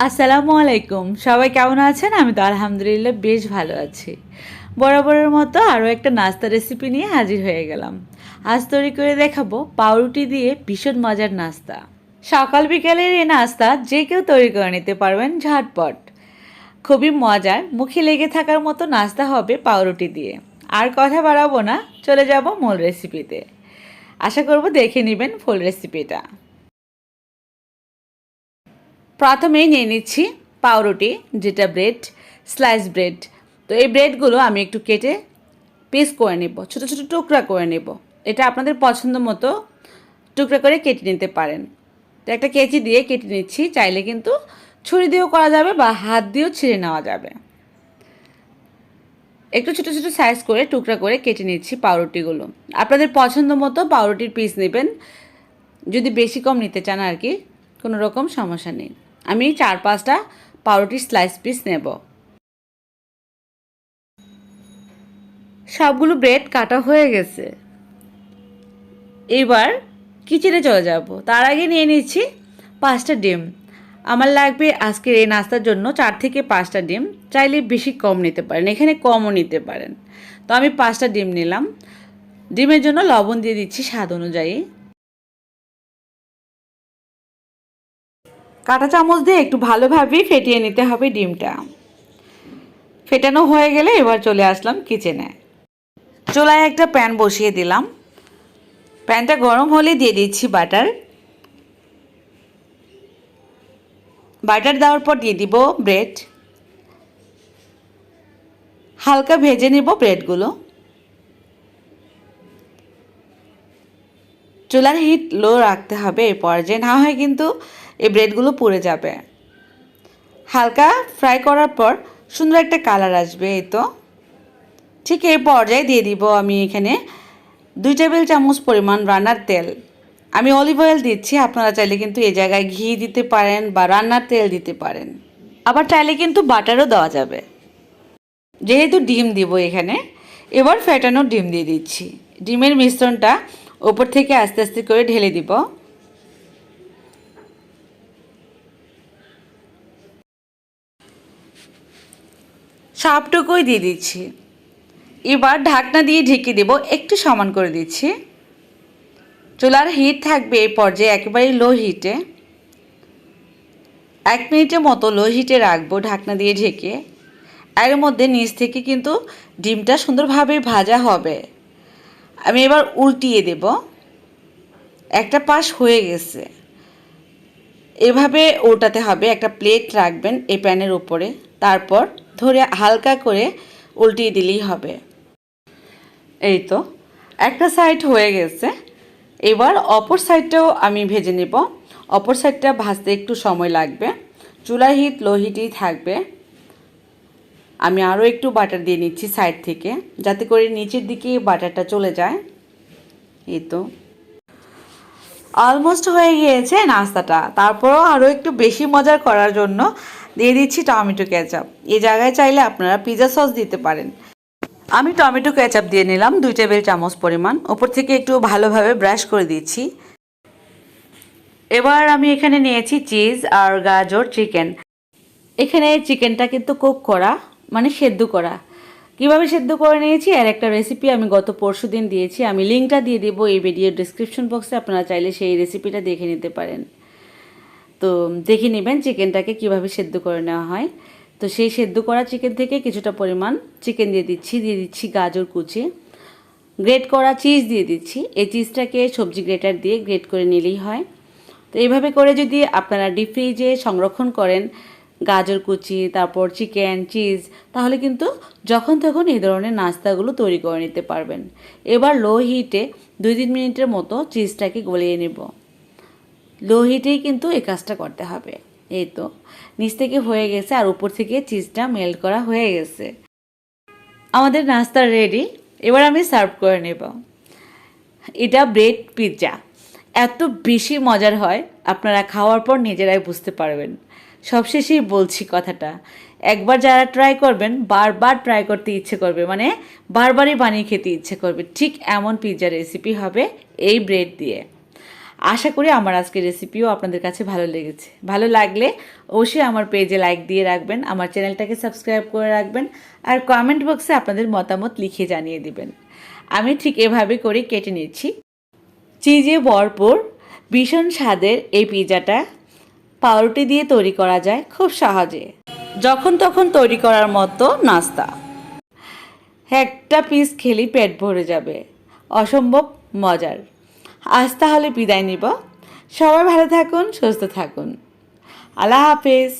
আসসালামু আলাইকুম। সবাই কেমন আছেন? আমি তো আলহামদুলিল্লাহ বেশ ভালো আছি। বরাবরের মতো আরও একটা নাস্তা রেসিপি নিয়ে হাজির হয়ে গেলাম। আজ তৈরি করে দেখাবো পাউরুটি দিয়ে ভীষণ মজার নাস্তা। সকাল বিকালের এই নাস্তা যে কেউ তৈরি করে নিতে পারবেন ঝটপট। খুবই মজার, মুখে লেগে থাকার মতো নাস্তা হবে পাউরুটি দিয়ে। আর কথা বাড়াবো না, চলে যাব মূল রেসিপিতে। আশা করব দেখে নেবেন ফুল রেসিপিটা। প্রথমেই নিয়ে নিচ্ছি পাউরুটি, যেটা ব্রেড, স্লাইস ব্রেড। তো এই ব্রেডগুলো আমি একটু কেটে পিস করে নেব, ছোটো ছোটো টুকরা করে নেব। এটা আপনাদের পছন্দ মতো টুকরা করে কেটে নিতে পারেন। তো একটা কেচি দিয়ে কেটে নিচ্ছি, চাইলে কিন্তু ছুরি দিয়েও করা যাবে বা হাত দিয়েও ছিঁড়ে নেওয়া যাবে। একটু ছোটো ছোটো সাইজ করে টুকরা করে কেটে নিচ্ছি পাউরুটিগুলো। আপনাদের পছন্দ মতো পাউরুটির পিস নেবেন, যদি বেশি কম নিতে চান আর কি, কোনো রকম সমস্যা নেই। আমি 4-5টা পাউরুটির স্লাইস পিস নেব। সবগুলো ব্রেড কাটা হয়ে গেছে। এবার কিচেনে চলে যাব। তার আগে নিয়ে নিচ্ছি 5টা ডিম। আমার লাগবে আজকের এই নাস্তার জন্য 4 থেকে 5টা ডিম। চাইলে বেশি কম নিতে পারেন, এখানে কমও নিতে পারেন। তো আমি 5টা ডিম নিলাম। ডিমের জন্য লবণ দিয়ে দিচ্ছি স্বাদ অনুযায়ী। কাঁটা চামচ দিয়ে একটু ভালোভাবে ফেটিয়ে নিতে হবে ডিমটা। ফেটানো হয়ে গেলে এবার চলে আসলাম কিচেনে। চুলায় একটা প্যান বসিয়ে দিলাম। প্যানটা গরম হলে দিয়ে দিচ্ছি বাটার। বাটার দেওয়ার পর দিয়ে দিব ব্রেড। হালকা ভেজে নেব ব্রেডগুলো। চুলার হিট লো রাখতে হবে এই পর্যায়ে, না হয় কিন্তু এই ব্রেডগুলো পুড়ে যাবে। হালকা ফ্রাই করার পর সুন্দর একটা কালার আসবে। এই তো ঠিক এই পর্যায়ে দিয়ে দিব আমি এখানে 2 টেবিল চামচ পরিমাণ রান্নার তেল। আমি অলিভ অয়েল দিচ্ছি, আপনারা চাইলে কিন্তু এই জায়গায় ঘি দিতে পারেন বা রান্নার তেল দিতে পারেন। আবার চাইলে কিন্তু বাটারও দেওয়া যাবে। যেহেতু ডিম দিব এখানে, এবার ফেটানো ডিম দিয়ে দিচ্ছি। ডিমের মিশ্রণটা ওপর থেকে আস্তে আস্তে করে ঢেলে দিব। সবটুকুই দিয়ে দিচ্ছি। এবার ঢাকনা দিয়ে ঢেকে দেব, একটু সমান করে দিচ্ছি। চুলার হিট থাকবে এই পর্যায়ে একেবারে লো হিটে। 1 মিনিটের মতো লো হিটে রাখবো ঢাকনা দিয়ে ঢেকে। এর মধ্যে নিচ থেকে কিন্তু ডিমটা সুন্দরভাবে ভাজা হবে। আমি এবার উল্টিয়ে দেব। একটা পাশ হয়ে গেছে, এভাবে উল্টাতে হবে। একটা প্লেট রাখবেন এই প্যানের উপরে, তারপর ধরে হালকা করে উল্টিয়ে দিলেই হবে। এই তো একটা সাইড হয়ে গেছে। এবার অপর সাইডটাও আমি ভেজে নেব। অপর সাইডটা ভাজতে একটু সময় লাগবে। চুলার হিট লো হিটেই থাকবে। আমি আরও একটু বাটার দিয়ে নিচ্ছি সাইড থেকে, যাতে করে নিচের দিকে বাটারটা চলে যায়। এই তো অলমোস্ট হয়ে গিয়েছে নাস্তাটা। তারপরও আরও একটু বেশি মজার করার জন্য দিয়ে দিচ্ছি টমেটো কেচাপ। এই জায়গায় চাইলে আপনারা পিৎজা সস দিতে পারেন। আমি টমেটো কেচাপ দিয়ে নিলাম 2 টেবিল চামচ পরিমাণ। ওপর থেকে একটু ভালোভাবে ব্রাশ করে দিচ্ছি। এবার আমি এখানে নিয়েছি চিজ আর গাজর, চিকেন। এখানে চিকেনটা কিন্তু কুক করা, মানে সেদ্ধ করা। কিভাবে সেদ্ধ করে নিয়েছি আর একটা রেসিপি আমি গত পরশুদিন দিয়েছি, আমি লিঙ্কটা দিয়ে দেবো এই ভিডিওর ডিসক্রিপশন বক্সে। আপনারা চাইলে সেই রেসিপিটা দেখে নিতে পারেন। তো দেখে নেবেন চিকেনটাকে কিভাবে সেদ্ধ করে নেওয়া হয়। তো সেই সেদ্ধ করা চিকেন থেকে কিছুটা পরিমাণ চিকেন দিয়ে দিচ্ছি গাজর কুচি, গ্রেট করা চিজ দিয়ে দিচ্ছি। এই চিজটাকে সবজি গ্রেটার দিয়ে গ্রেট করে নিলেই হয়। তো এইভাবে করে যদি আপনারা ডিপ ফ্রিজে সংরক্ষণ করেন গাজর কুচি, তারপর চিকেন, চিজ, তাহলে কিন্তু যখন তখন এই ধরনের নাস্তাগুলো তৈরি করে নিতে পারবেন। এবার লো হিটে 2-3 মিনিটের মতো চিজটাকে গলিয়ে নেব। লো হিটেই কিন্তু এই কাজটা করতে হবে। এই তো নিচ থেকে হয়ে গেছে আর উপর থেকে চিজটা মেল্ট করা হয়ে গেছে। আমাদের নাস্তা রেডি। এবার আমি সার্ভ করে নেব। এটা ব্রেড পিৎজা। এত বেশি মজার হয়, আপনারা খাওয়ার পর নিজেরাই বুঝতে পারবেন। সবশেষেই বলছি কথাটা, একবার যারা ট্রাই করবেন বারবার ট্রাই করতে ইচ্ছে করবে, মানে বারবারই বানিয়ে খেতে ইচ্ছে করবে। ঠিক এমন পিৎজা রেসিপি হবে এই ব্রেড দিয়ে। আশা করি আমার আজকের রেসিপিও আপনাদের কাছে ভালো লেগেছে। ভালো লাগলে অবশ্যই আমার পেজে লাইক দিয়ে রাখবেন, আমার চ্যানেলটাকে সাবস্ক্রাইব করে রাখবেন, আর কমেন্ট বক্সে আপনাদের মতামত লিখে জানিয়ে দিবেন। আমি ঠিক এভাবে করে কেটে নিচ্ছি। চিজে ভরপুর ভীষণ স্বাদের এই পিৎজাটা পাউরুটি দিয়ে তৈরি করা যায় খুব সহজে, যখন তখন তৈরি করার মতো নাস্তা। একটা পিস খেলেই পেট ভরে যাবে, অসম্ভব মজার। আজ তাহলে বিদায় নিব। সবাই ভালো থাকুন, সুস্থ থাকুন। আল্লাহ হাফেজ।